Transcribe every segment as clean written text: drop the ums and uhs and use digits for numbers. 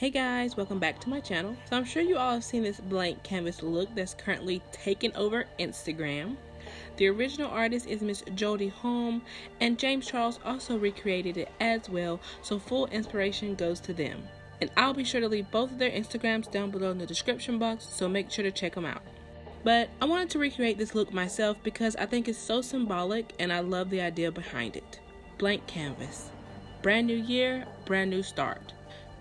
Hey guys, welcome back to my channel. So I'm sure you all have seen this blank canvas look that's currently taken over Instagram. The original artist is Miss Jodie Holm, and James Charles also recreated it as well, so full inspiration goes to them. And I'll be sure to leave both of their Instagrams down below in the description box, so make sure to check them out. But I wanted to recreate this look myself because I think it's so symbolic and I love the idea behind it. Blank canvas. Brand new year, brand new start.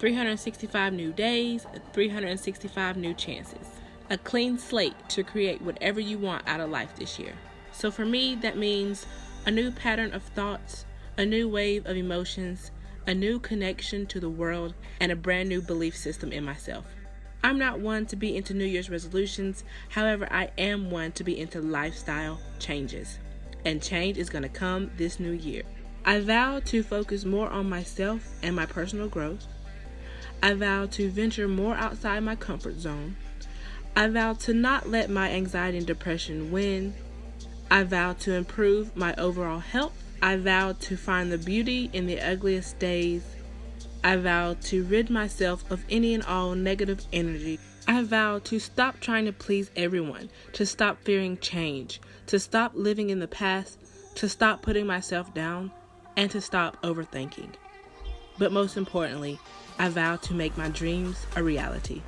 365 new days, 365 new chances. A clean slate to create whatever you want out of life this year. So for me, that means a new pattern of thoughts, a new wave of emotions, a new connection to the world, and a brand new belief system in myself. I'm not one to be into New Year's resolutions, however, I am one to be into lifestyle changes. And change is going to come this new year. I vow to focus more on myself and my personal growth. I vow to venture more outside my comfort zone. I vow to not let my anxiety and depression win. I vow to improve my overall health. I vow to find the beauty in the ugliest days. I vow to rid myself of any and all negative energy. I vow to stop trying to please everyone, to stop fearing change, to stop living in the past, to stop putting myself down, and to stop overthinking. But most importantly, I vow to make my dreams a reality.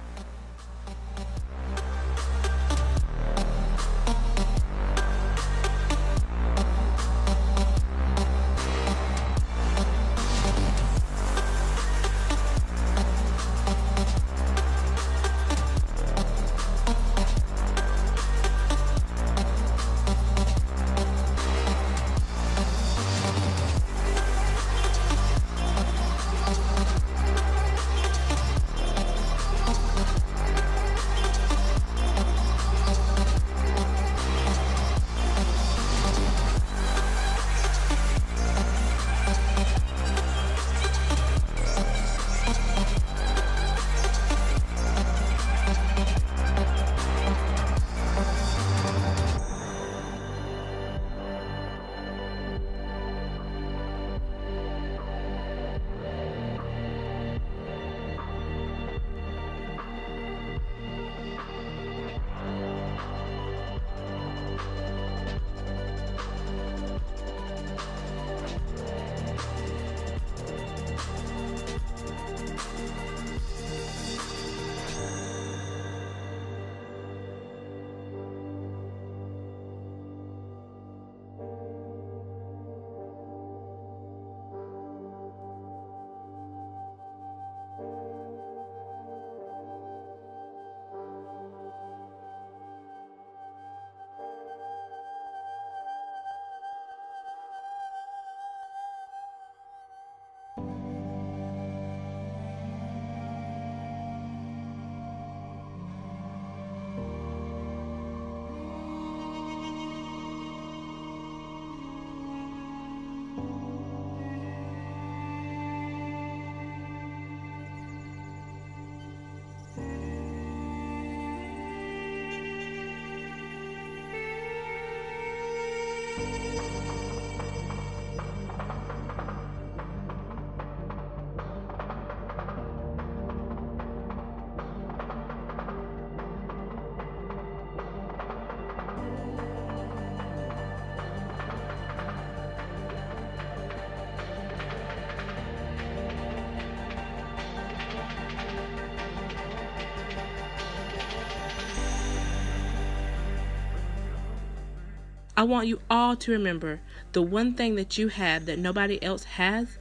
I want you all to remember the one thing that you have that nobody else has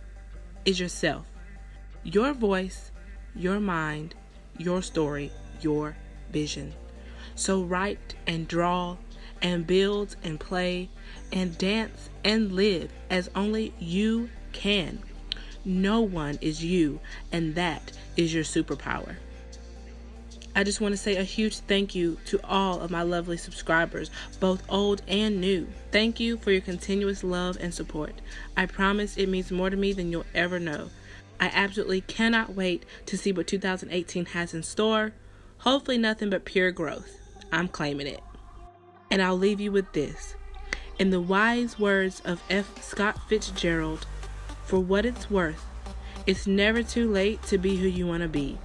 is yourself. Your voice, your mind, your story, your vision. So write and draw and build and play and dance and live as only you can. No one is you, and that is your superpower. I just want to say a huge thank you to all of my lovely subscribers, both old and new. Thank you for your continuous love and support. I promise it means more to me than you'll ever know. I absolutely cannot wait to see what 2018 has in store. Hopefully nothing but pure growth. I'm claiming it. And I'll leave you with this. In the wise words of F. Scott Fitzgerald, for what it's worth, it's never too late to be who you want to be.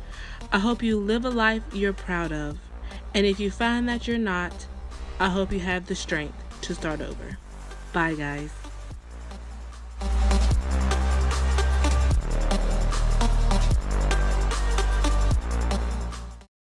I hope you live a life you're proud of. And if you find that you're not, I hope you have the strength to start over. Bye, guys.